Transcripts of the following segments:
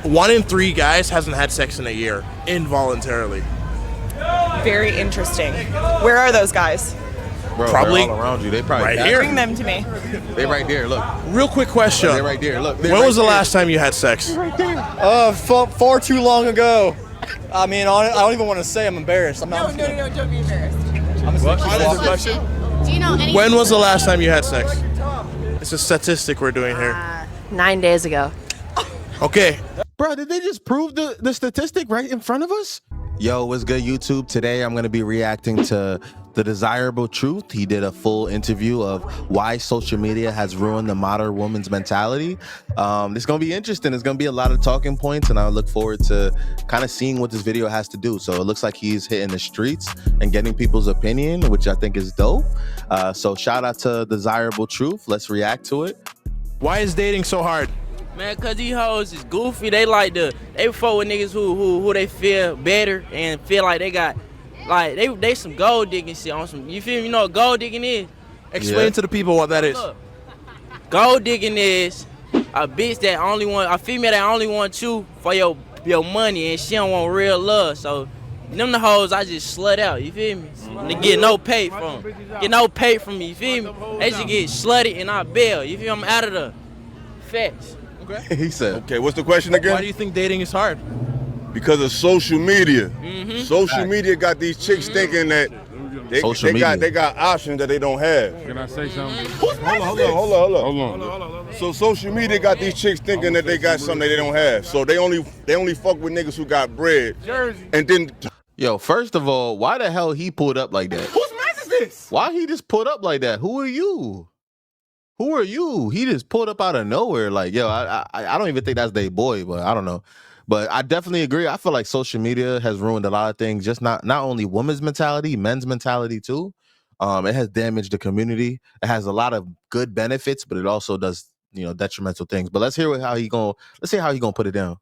1 in 3 guys hasn't had sex in a year involuntarily. Very interesting. Where are those guys? Bro, Probably all around you. They probably right here. Bring them to me. They right there. Look. Real quick question. They're right there. Look. When was the last time you had sex? Far too long ago. I mean, I don't even want to say. I'm embarrassed. I'm not. No, don't be embarrassed. Do you know any? When was the last time you had sex? It's a statistic we're doing here. 9 days ago. Okay. Bro, did they just prove the statistic right in front of us? Yo, what's good, YouTube? Today I'm going to be reacting to The Desirable Truth. He did a full interview of why social media has ruined the modern woman's mentality. It's going to be interesting. It's going to be a lot of talking points, and I look forward to kind of seeing what this video has to do. So it looks like he's hitting the streets and getting people's opinion, which I think is dope. So shout out to Desirable Truth. Let's react to it. Why is dating so hard? Man, cause these hoes is goofy. They fuck with niggas who they feel better and feel like they got, like they some gold digging shit on some. You feel me? You know what gold digging is? Explain to the people what that is. Look, gold digging is a bitch that a female that only want you for your money and she don't want real love. So them the hoes I just slut out. You feel me? They get no pay from, me. You feel me? They just get slutty and I bail. You feel me? I'm out of the facts. He said, okay, what's the question again? Why do you think dating is hard? Because of social media. Social media got these chicks thinking that they got options that they don't have. Can I say something? Hold on. So social media got these chicks thinking that they got something that they don't have. So they only fuck with niggas who got bread. And then yo, first of all, why the hell he pulled up like that? whose mess is this? Why he just pulled up like that? Who are you? Who are you? He just pulled up out of nowhere. Like, yo, I don't even think that's their boy, but I don't know. But I definitely agree. I feel like social media has ruined a lot of things. Just not only women's mentality, men's mentality too. It has damaged the community. It has a lot of good benefits, but it also does, detrimental things. But let's hear how he gonna put it down.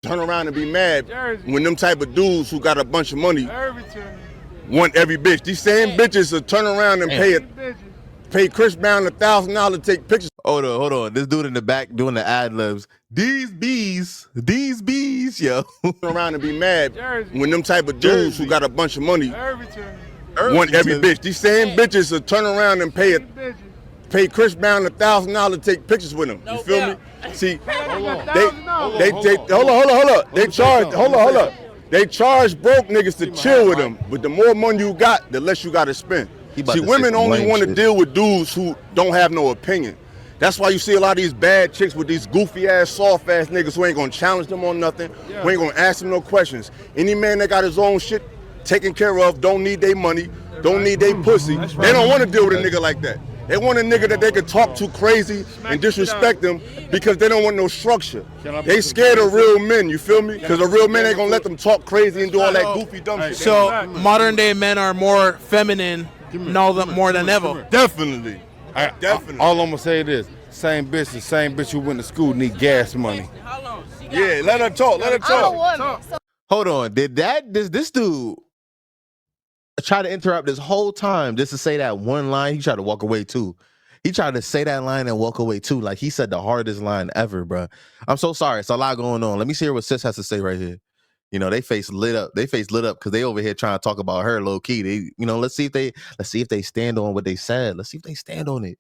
Turn around and be mad when them type of dudes who got a bunch of money want every bitch. These same bitches will turn around and pay Chris Brown $1,000 to take pictures. Hold on. This dude in the back doing the ad libs. These bees, yo. Turn around and be mad when them type of dudes who got a bunch of money want every bitch. These same bitches will turn around and pay Chris Brown $1,000 to take pictures with him. You feel me? See, they charge broke niggas to chill with them. But the more money you got, the less you got to spend. See, women only want to deal with dudes who don't have no opinion. That's why you see a lot of these bad chicks with these goofy ass, soft ass niggas who ain't gonna challenge them on nothing, who ain't gonna ask them no questions. Any man that got his own shit taken care of, don't need their money, don't need their pussy. They don't want to deal with a nigga like that. They want a nigga that they can talk to crazy and disrespect them because they don't want no structure. They scared of real men, you feel me? Because a real man ain't gonna let them talk crazy and do all that goofy dumb shit. So modern day men are more feminine more than ever. Definitely. All I'm gonna say is this: the same bitch who went to school need gas money. Yeah, let her talk. Hold on. Did this dude try to interrupt this whole time just to say that one line? He tried to walk away too. He tried to say that line and walk away too. Like he said the hardest line ever, bro. I'm so sorry. It's a lot going on. Let me hear what Sis has to say right here. They face lit up. They face lit up because they over here trying to talk about her low key. Let's see if they stand on what they said. Let's see if they stand on it.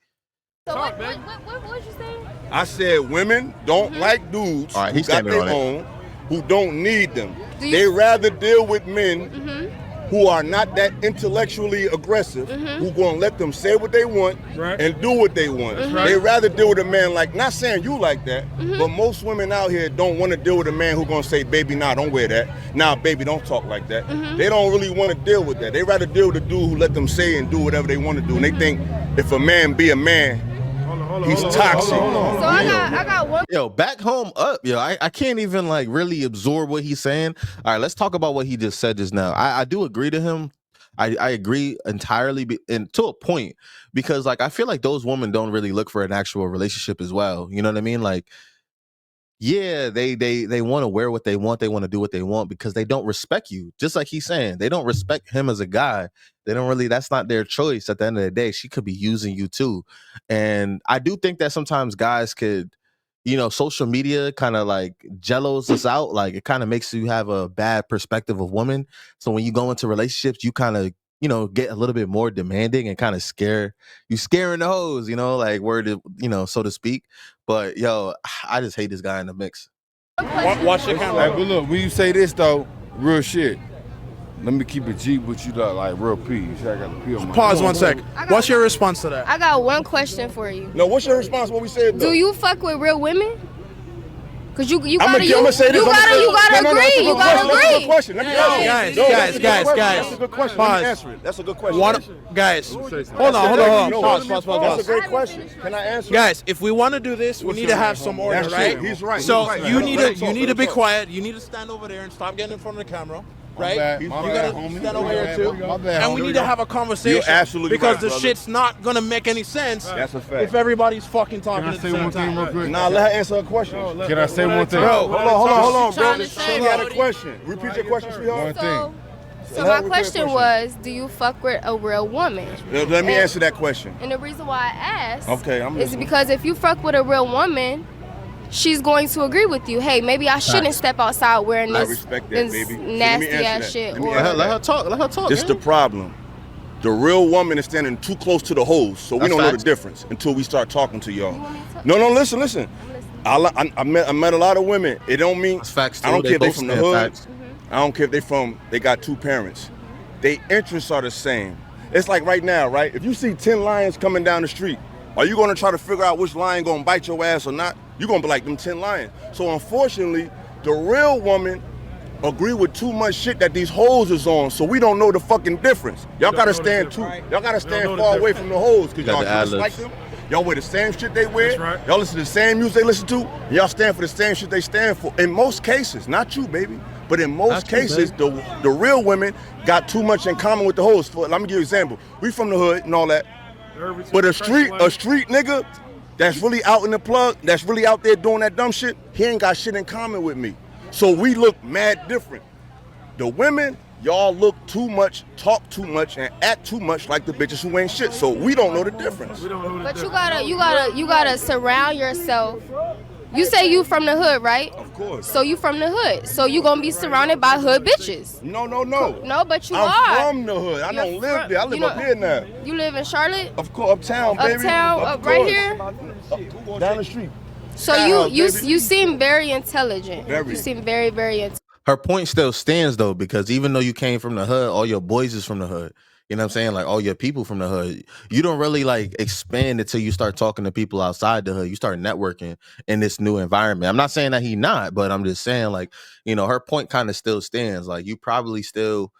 So what did you say? I said women don't like dudes who got their own, who don't need them. They rather deal with men who are not that intellectually aggressive, who gonna let them say what they want and do what they want. They rather deal with a man like, not saying you like that, but most women out here don't want to deal with a man who gonna say, baby, nah, don't wear that. Nah, baby, don't talk like that. They don't really want to deal with that. They rather deal with a dude who let them say and do whatever they want to do. And they think if a man be a man, he's toxic. So I got one. Yo, back home up. Yo, I can't even like really absorb what he's saying. All right, let's talk about what he just said just now. I do agree to him. I agree entirely and to a point, because like I feel like those women don't really look for an actual relationship as well. You know what I mean? Like, yeah, they want to wear what they want, they want to do what they want because they don't respect you. Just like he's saying, they don't respect him as a guy. They don't really, that's not their choice at the end of the day. She could be using you too. And I do think that sometimes guys could social media kind of like jellos us out. Like it kind of makes you have a bad perspective of women. So when you go into relationships, you kind of, get a little bit more demanding and kind of scaring the hoes, like so to speak. But yo, I just hate this guy in the mix. Watch the camera. Hey, but look, when you say this though, real shit. Let me keep it G with you, like real P. You see, I got the P on my Pause 1 sec. What's your response to that? I got one question for you. No, what's your response? What we said? Though? Do you fuck with real women? Cause you gotta I'm gonna say this. You gotta agree. You gotta That's a good agree. question. Let me Guys. That's a good question. Let me answer it. That's a good question. Guys, hold on. Pause. That's a great question. Can I answer? Guys, if we want to do this, we need to have some order, That's right? true. He's right. So He's right. you Let need to him be talk. quiet. You need to stand over there and stop getting in front of the camera, right? You My gotta bad, homie. stand over here too. My bad, And we homie. need to have a conversation. You're absolutely because right, the brother. shit's not gonna make any sense. That's a fact. If everybody's fucking talking Can I at the say same one thing time. real quick? Nah, let her answer her question. Can I say one thing? Bro, Hold on, bro. Trying to She say had a something. question. Repeat your question, sweetheart. One thing. So my question was, do you fuck with a real woman? Let me answer that question. And the reason why I asked Okay, I'm is listening. because if you fuck with a real woman, she's going to agree with you. Hey, maybe I shouldn't step outside wearing I this, respect that, this baby. So let me nasty answer ass that. shit. Let me Or, answer Let her talk. This the problem. The real woman is standing too close to the hoes, so we That's don't know the facts. difference until we start talking to y'all. You want me to talk? No, listen. I met a lot of women. It don't mean That's facts, I don't too. care if they both from the stand hood. facts. I don't care if they got two parents. Their interests are the same. It's like right now, right? If you see 10 lions coming down the street, are you gonna try to figure out which lion gonna bite your ass or not? You're gonna be like them 10 lions. So unfortunately, the real woman agree with too much shit that these hoes is on, so we don't know the fucking difference. Y'all gotta stand far away from the hoes, cause Got y'all the just ad-libs. like them. Y'all wear the same shit they wear. That's right. Y'all listen to the same music they listen to. And y'all stand for the same shit they stand for. In most cases, not you, baby, but in most cases, the real women got too much in common with the hoes. Let me give you an example. We from the hood and all that, but a street nigga that's really out in the plug, that's really out there doing that dumb shit, he ain't got shit in common with me. So we look mad different. The women, y'all look too much, talk too much, and act too much like the bitches who ain't shit. So we don't know the difference. But you gotta surround yourself. You say you from the hood, right? Of course. So you from the hood. So you gonna be surrounded by hood bitches. No. No, but you I'm are. from the hood. I You're don't live from- there. I live you up know- here now. You live in Charlotte? Of course, uptown, baby. Uptown, Of up right course. here? Down the street. So Skyhouse, you baby. you seem very intelligent. Very. You seem very, very intelligent. Her point still stands though, because even though you came from the hood, all your boys is from the hood. You know what I'm saying? Like all your people from the hood. You don't really like expand until you start talking to people outside the hood. You start networking in this new environment. I'm not saying that he not, but I'm just saying like, her point kind of still stands. Like you probably still,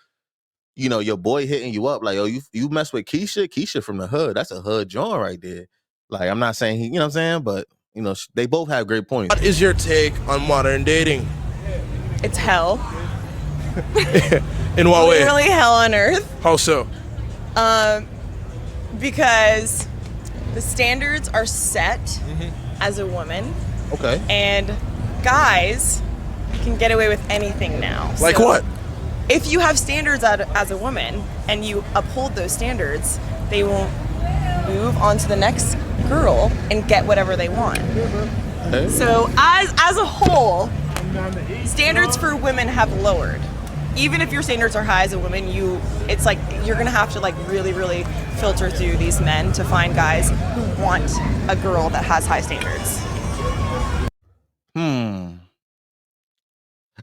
your boy hitting you up like, oh, you mess with Keisha from the hood. That's a hood joint right there. Like I'm not saying he, you know what I'm saying? But they both have great points. What is your take on modern dating? It's hell. In what way? Literally hell on earth. How so? Because the standards are set as a woman, Okay. and guys can get away with anything now. Like So what? if you have standards as a woman and you uphold those standards, they will move on to the next girl and get whatever they want. Okay. So as a whole, standards for women have lowered. Even if your standards are high as a woman, it's like you're gonna have to like really, really filter through these men to find guys who want a girl that has high standards.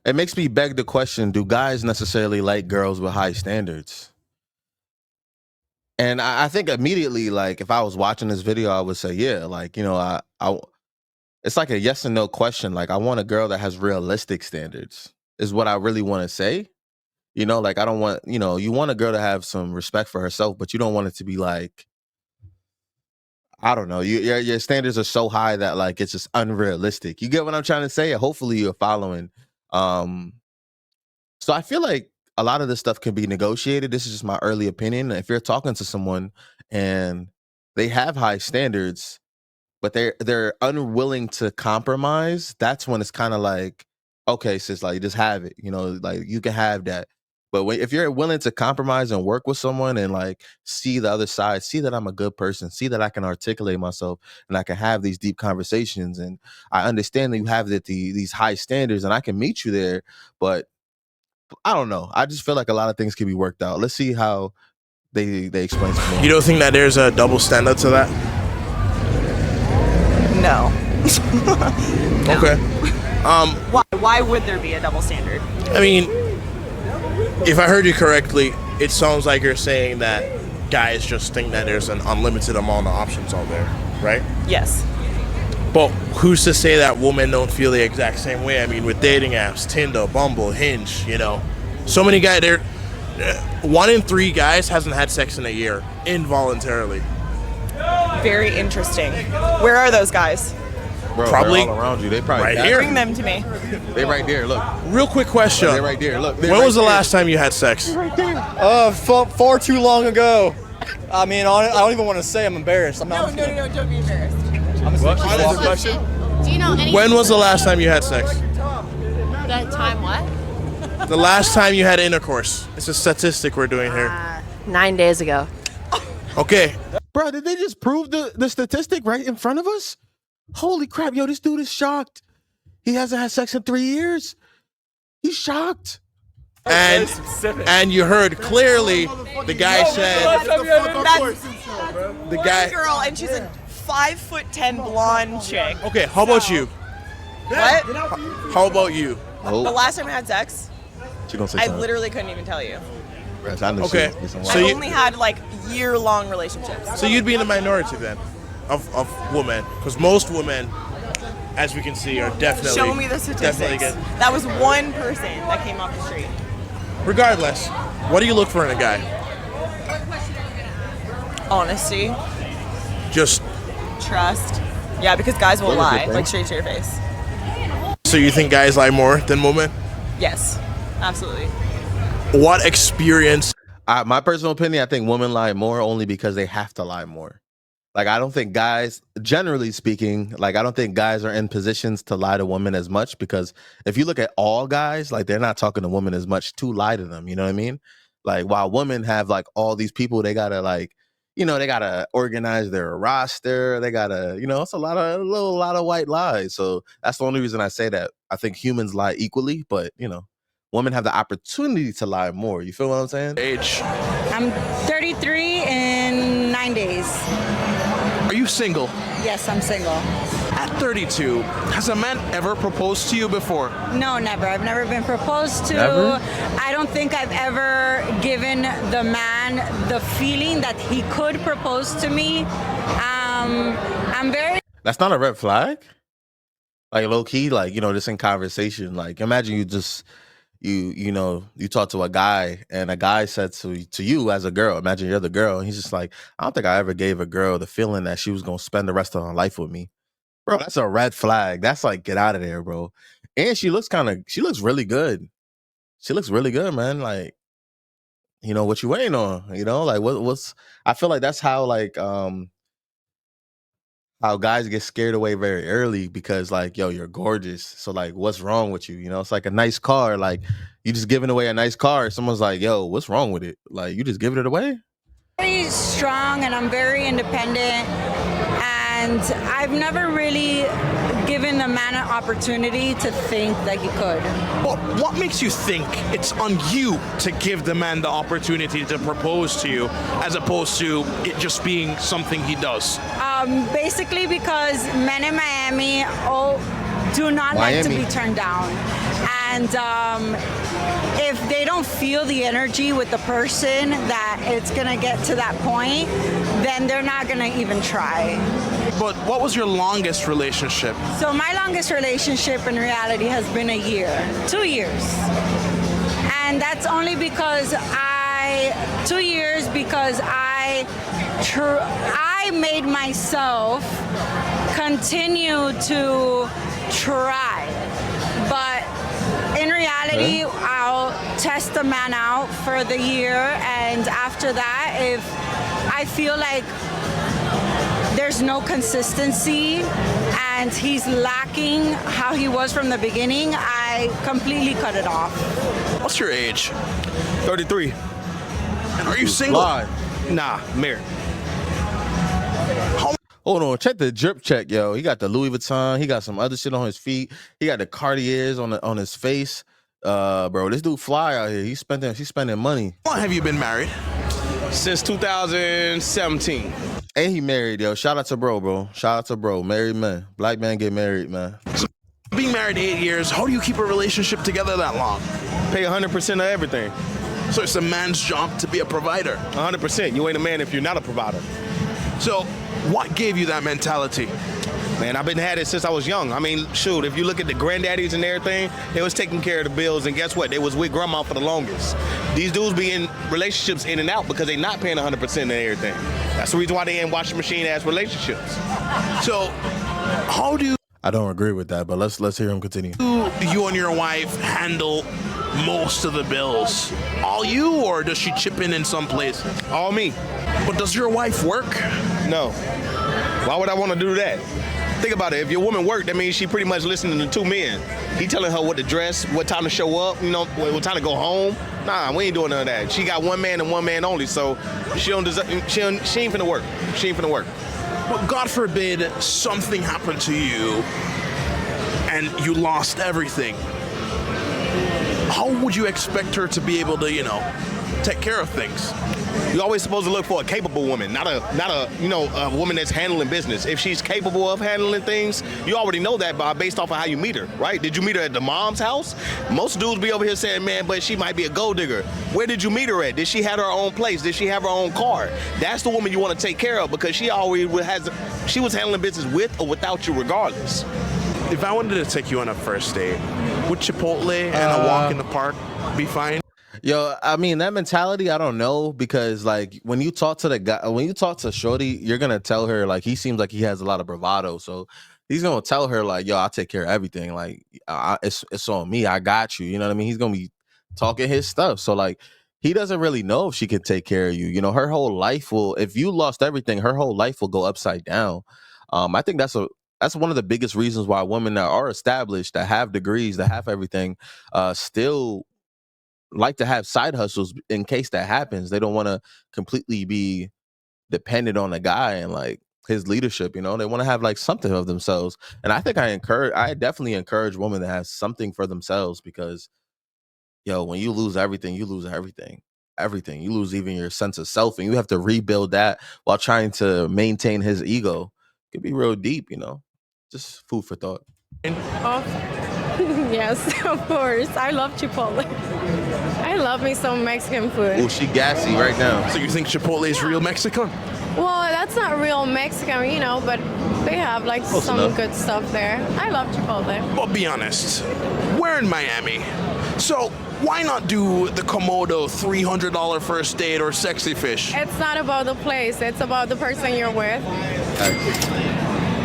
It makes me beg the question, do guys necessarily like girls with high standards? And I think immediately, like, if I was watching this video, I would say, yeah, like, it's like a yes and no question. Like, I want a girl that has realistic standards, is what I really want to say. Like, I don't want, you want a girl to have some respect for herself, but you don't want it to be like, I don't know, your standards are so high that, like, it's just unrealistic. You get what I'm trying to say? Hopefully you're following. So I feel like a lot of this stuff can be negotiated. This is just my early opinion. If you're talking to someone and they have high standards, but they're unwilling to compromise, that's when it's kind of like, okay, sis, like just have it. Like you can have that. But if you're willing to compromise and work with someone and like see the other side, see that I'm a good person, see that I can articulate myself and I can have these deep conversations, and I understand that you have these high standards and I can meet you there, but I don't know. I just feel like a lot of things can be worked out. Let's see how they explain some more. You don't think that there's a double standard to that? No. No. Okay. Why would there be a double standard? I mean, if I heard you correctly, it sounds like you're saying that guys just think that there's an unlimited amount of options out there, right? Yes. But who's to say that women don't feel the exact same way? I mean, with dating apps, Tinder, Bumble, Hinge, so many guys there. 1 in 3 guys hasn't had sex in a year involuntarily. Very interesting. Where are those guys? Bro, probably all around you. They probably right here. Bring them to me. They right there. Look. Real quick question. They're right there. Look. When was the last time you had sex? Far too long ago. I mean, I don't even want to say. I'm embarrassed. I'm not. No, don't be embarrassed. Do you know any? When was the last time you had sex? The time what? The last time you had intercourse. It's a statistic we're doing here. 9 days ago. Okay. Bro, did they just prove the statistic right in front of us? Holy crap, yo, this dude is shocked. He hasn't had sex in 3 years. He's shocked. And you heard clearly the guy said the guy Girl, and she's a 5'10" blonde chick. Okay, how about you? What? How about you? The last time I had sex, She gonna say I something. literally couldn't even tell you. Okay. I only had like year-long relationships. So you'd be in the minority then of women, because most women, as we can see, are definitely. Show me the statistics. That was one person that came off the street. Regardless, what do you look for in a guy? Honesty, Just trust. Yeah, because guys will lie, like straight to your face. so you think guys lie more than women? Yes, absolutely. What experience? My personal opinion, I think women lie more only because they have to lie more. Like, I don't think guys, generally speaking, like, I don't think guys are in positions to lie to women as much, because if you look at all guys, like, they're not talking to women as much to lie to them. You know what I mean? Like, while women have, like, all these people, they gotta, like, they gotta organize their roster. They gotta, it's a lot of white lies. So that's the only reason I say that. I think humans lie equally, but, women have the opportunity to lie more. You feel what I'm saying? Age. I'm 33 in 9 days. Are you single? Yes, I'm single. At 32, has a man ever proposed to you before? No, never. I've never been proposed to. Never? I don't think I've ever given the man the feeling that he could propose to me. I'm very... That's not a red flag? Like, low key, like, just in conversation. Like, imagine you just... you talk to a guy and a guy said to you as a girl, imagine you're the girl, and he's just like, I don't think I ever gave a girl the feeling that she was going to spend the rest of her life with me. Bro, that's a red flag. That's like, get out of there, bro. And she looks really good. She looks really good, man. Like, what you waiting on? Like, what's, I feel like that's how, like, how guys get scared away very early, because, like, yo, you're gorgeous. So, like, what's wrong with you? It's like a nice car. Like, you just giving away a nice car. Someone's like, yo, what's wrong with it? Like, you just giving it away? very strong and I'm very independent. And I've never really given a man an opportunity to think that he could. Well, what makes you think it's on you to give the man the opportunity to propose to you, as opposed to it just being something he does? Basically because men in Miami do not like to be turned down. And if they don't feel the energy with the person that it's gonna get to that point, then they're not gonna even try. But what was your longest relationship? So my longest relationship in reality has been a year, 2 years. And that's only because I made myself continue to try. But in reality, I'll test the man out for the year, and after that, if I feel like there's no consistency and he's lacking how he was from the beginning, I completely cut it off. What's your age? 33. And are you single? Nah, married. Hold on, check the drip check, yo. He got the Louis Vuitton. He got some other shit on his feet. He got the Cartiers on his face. Bro, this dude fly out here. He's spending money. How long have you been married? Since 2017. And he married, yo. Shout out to bro. Shout out to bro. Married man. Black man get married, man. Being married 8 years, how do you keep a relationship together that long? Pay 100% of everything. So it's a man's job to be a provider. 100%. You ain't a man if you're not a provider. So what gave you that mentality? Man, I've been had it since I was young. I mean, shoot, if you look at the granddaddies and everything, they was taking care of the bills, and guess what? They was with grandma for the longest. These dudes be in relationships in and out because they not paying 100% of everything. That's the reason why they in washing machine ass relationships. So how do I don't agree with that, but let's hear him continue. you and your wife handle most of the bills? All you, or does she chip in some places? All me. But does your wife work? No. Why would I want to do that? Think about it. If your woman work, that means she pretty much listening to two men. He telling her what to dress, what time to show up, you know, what time to go home. Nah, we ain't doing none of that. She got one man and one man only, so she ain't finna work. She ain't finna work. But God forbid something happened to you and you lost everything. How would you expect her to be able to, take care of things? You're always supposed to look for a capable woman, not a woman that's handling business. If she's capable of handling things, you already know that based off of how you meet her, right? Did you meet her at the mom's house? Most dudes be over here saying, man, but she might be a gold digger. Where did you meet her at? Did she have her own place? Did she have her own car? That's the woman you want to take care of because she was handling business with or without you regardless. If I wanted to take you on a first date, would Chipotle and a walk in the park be fine? Yo, I mean, that mentality, I don't know, because like when you talk to the guy, when you talk to Shorty, you're gonna tell her like he seems like he has a lot of bravado, so he's gonna tell her like, yo, I'll take care of everything, like it's on me, I got you, you know what I mean? He's gonna be talking his stuff, so like he doesn't really know if she can take care of you. You know, her whole life will, if you lost everything, her whole life will go upside down. I think that's one of the biggest reasons why women that are established, that have degrees, that have everything, still like to have side hustles in case that happens. They don't want to completely be dependent on a guy and like his leadership, you know. They want to have like something of themselves. And I think I definitely encourage women to have something for themselves because, yo, when you lose everything, you lose everything. Everything. You lose even your sense of self, and you have to rebuild that while trying to maintain his ego. It could be real deep, you know. Just food for thought. Yes, of course. I love Chipotle. I love me some Mexican food. Oh, she gassy right now. So you think Chipotle is real Mexican? Well, that's not real Mexican, you know, but they have like Close some enough. good stuff there. I love Chipotle. But be honest, we're in Miami, so why not do the Komodo $300 first date or Sexy Fish? It's not about the place, it's about the person you're with.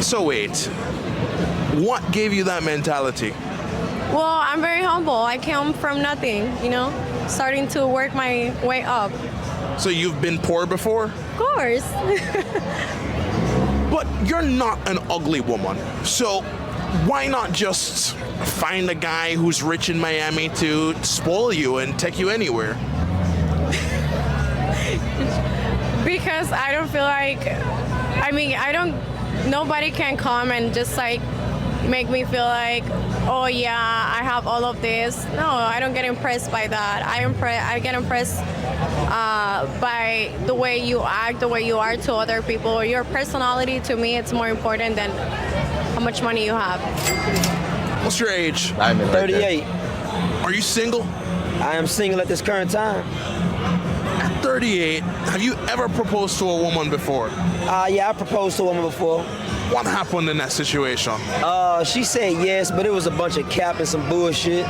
So wait, what gave you that mentality? Well, I'm very humble. I came from nothing, you know, starting to work my way up. So you've been poor before? Of course. But you're not an ugly woman, so why not just find a guy who's rich in Miami to spoil you and take you anywhere? Because I don't feel like, nobody can come and just like make me feel like, oh yeah, I have all of this. No, I don't get impressed by that. I get impressed by the way you act, the way you are to other people. Your personality, to me, it's more important than how much money you have. What's your age? 38. Are you single? I am single at this current time. At 38, have you ever proposed to a woman before? Yeah, I proposed to a woman before. What happened in that situation? She said yes, but it was a bunch of cap and some bullshit.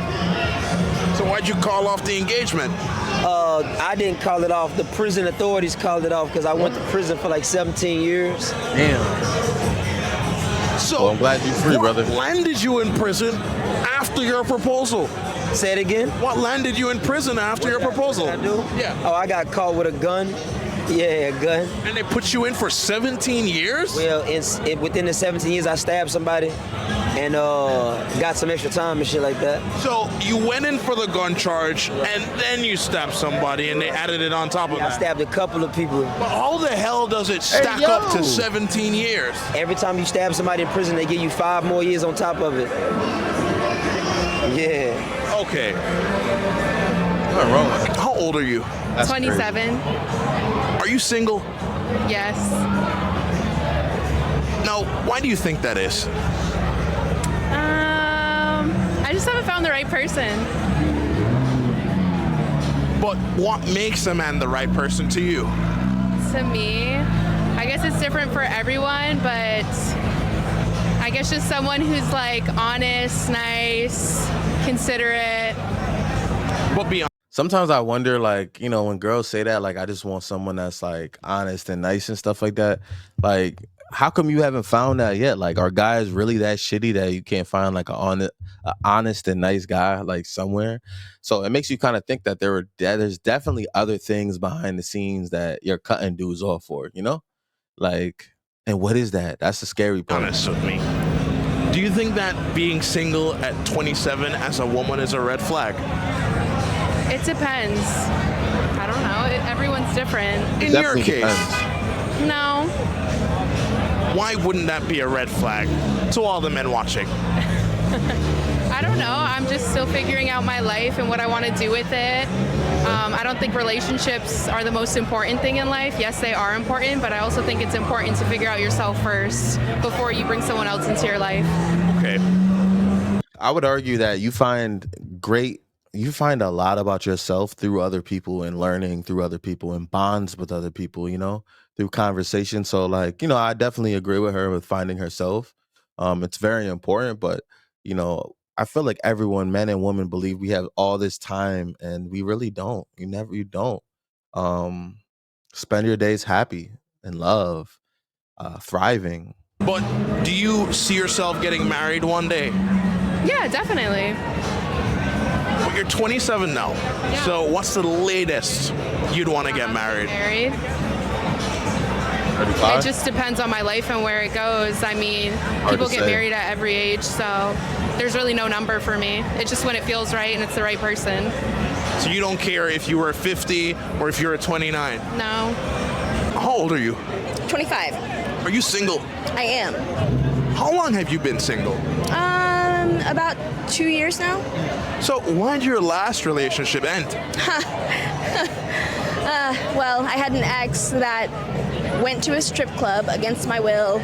So why'd you call off the engagement? I didn't call it off. The prison authorities called it off because I went to prison for like 17 years. Damn. So well, I'm glad you're free, brother. What landed you in prison after your proposal? Say it again? What landed you in prison after your proposal? What did I do? Yeah. Oh, I got caught with a gun Yeah, a gun. And they put you in for 17 years? Well, within the 17 years, I stabbed somebody and got some extra time and shit like that. So you went in for the gun charge, and then you stabbed somebody, and they added it on top of that. I stabbed a couple of people. But how the hell does it stack up to 17 years? Every time you stab somebody in prison, they give you 5 more years on top of it. Yeah. Okay. What's wrong with it? How old are you? That's 27. Crazy. Are you single? Yes. Now, why do you think that is? I just haven't found the right person. But what makes a man the right person to you? To me, I guess it's different for everyone, but I guess just someone who's like honest, nice, considerate. But beyond. Sometimes I wonder, like, you know, when girls say that, like, I just want someone that's like honest and nice and stuff like that. Like, how come you haven't found that yet? Like, are guys really that shitty that you can't find like a honest and nice guy like somewhere? So it makes you kind of think that there's definitely other things behind the scenes that you're cutting dudes off for, you know? Like, and what is that? That's the scary part. Honest with me. Do you think that being single at 27 as a woman is a red flag? It depends. I don't know. Everyone's different. In your case, no. Why wouldn't that be a red flag to all the men watching? I don't know. I'm just still figuring out my life and what I want to do with it. I don't think relationships are the most important thing in life. Yes, they are important, but I also think it's important to figure out yourself first before you bring someone else into your life. Okay. I would argue that you find a lot about yourself through other people and learning through other people and bonds with other people, you know, through conversation. So, like, you know, I definitely agree with her with finding herself. It's very important, but, you know, I feel like everyone, men and women, believe we have all this time, and we really don't. You don't. Spend your days happy and love, thriving. But do you see yourself getting married one day? Yeah, definitely. But you're 27 now. Yeah. So what's the latest you'd want to get married? 35? It just depends on my life and where it goes. I mean, people get married at every age, so there's really no number for me. It's just when it feels right and it's the right person. So you don't care if you were 50 or if you're 29? No. How old are you? 25. Are you single? I am. How long have you been single? About 2 years now. So why did your last relationship end? Well, I had an ex that went to a strip club against my will,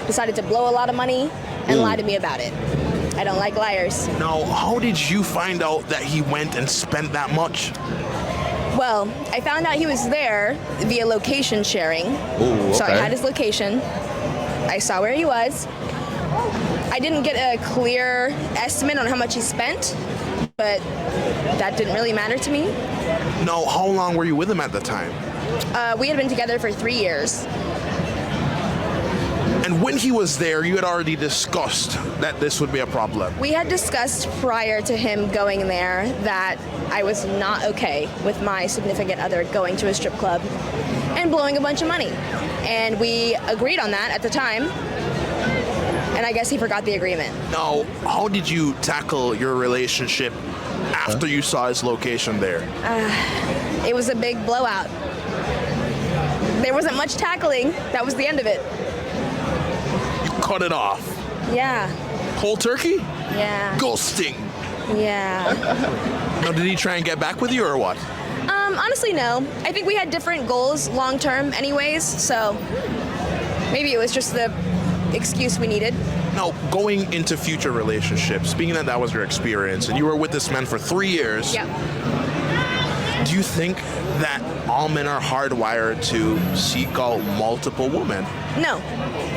decided to blow a lot of money, and lie to me about it. I don't like liars. Now, how did you find out that he went and spent that much? Well, I found out he was there via location sharing. Ooh, So I okay. had his location. I saw where he was. I didn't get a clear estimate on how much he spent, but that didn't really matter to me. No, how long were you with him at the time? We had been together for 3 years. And when he was there, you had already discussed that this would be a problem. We had discussed prior to him going there that I was not okay with my significant other going to a strip club and blowing a bunch of money. And we agreed on that at the time. And I guess he forgot the agreement. Now, how did you tackle your relationship after you saw his location there? It was a big blowout. There wasn't much tackling. That was the end of it. You cut it off. Yeah. Cold turkey? Yeah. Ghosting. Yeah. Now, did he try and get back with you or what? Honestly, no. I think we had different goals long term anyways, so maybe it was just the excuse we needed. Now, going into future relationships, being that that was your experience and you were with this man for 3 years, Yep. do you think that all men are hardwired to seek out multiple women? No,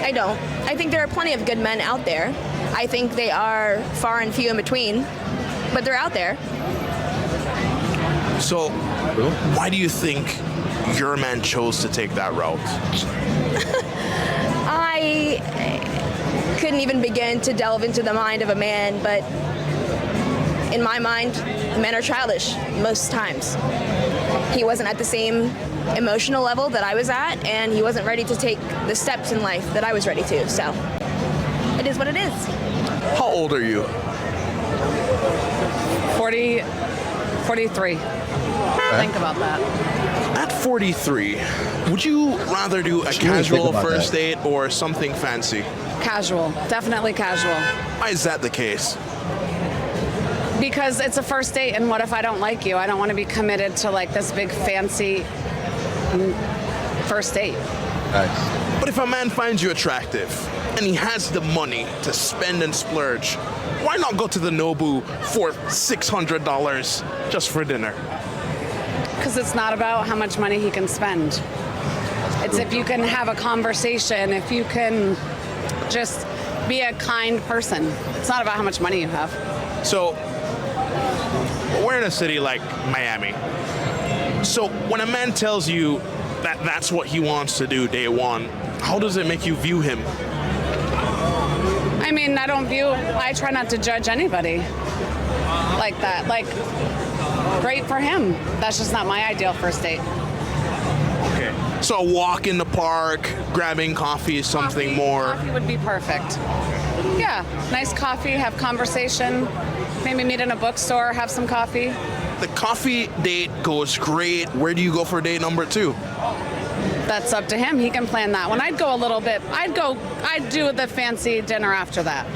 I don't. I think there are plenty of good men out there. I think they are far and few in between, but they're out there. So, why do you think your man chose to take that route? I couldn't even begin to delve into the mind of a man, but in my mind, men are childish most times. He wasn't at the same emotional level that I was at, and he wasn't ready to take the steps in life that I was ready to. So it is what it is. How old are you? 43. Think about that. At 43, would you rather do a casual first date or something fancy? Casual, definitely casual. Why is that the case? Because it's a first date, and what if I don't like you? I don't want to be committed to like this big fancy first date. Nice. But if a man finds you attractive and he has the money to spend and splurge, why not go to the Nobu for $600 just for dinner? Because it's not about how much money he can spend. It's if you can have a conversation, if you can just be a kind person. It's not about how much money you have. So, we're in a city like Miami. So, when a man tells you that that's what he wants to do day one, how does it make you view him? I mean, I try not to judge anybody like that. Like, great for him. That's just not my ideal first date. Okay. So a walk in the park, grabbing coffee, something more. Coffee would be perfect. Yeah, nice coffee, have conversation, maybe meet in a bookstore, have some coffee. The coffee date goes great. Where do you go for date number 2? That's up to him. He can plan that one. I'd go a little bit. I'd do the fancy dinner after that.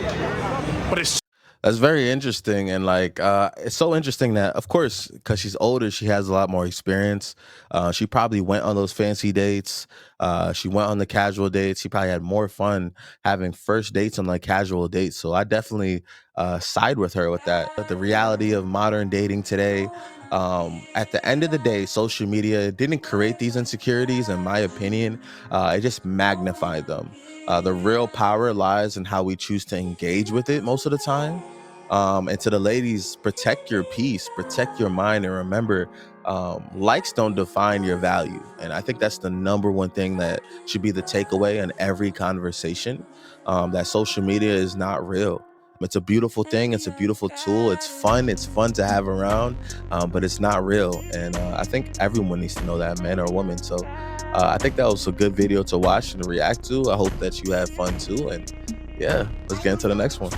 But it's That's very interesting, and like it's so interesting that, of course, because she's older, she has a lot more experience. She probably went on those fancy dates. She went on the casual dates. She probably had more fun having first dates on like casual dates. So I definitely side with her with that. But the reality of modern dating today, at the end of the day, social media didn't create these insecurities, in my opinion. It just magnified them. The real power lies in how we choose to engage with it most of the time. And to the ladies, protect your peace, protect your mind, and remember, likes don't define your value. And I think that's the number one thing that should be the takeaway in every conversation, that social media is not real. It's a beautiful thing. It's a beautiful tool. It's fun. It's fun to have around, but it's not real. And I think everyone needs to know that, man or woman. So I think that was a good video to watch and to react to. I hope that you had fun too. And yeah, let's get into the next one.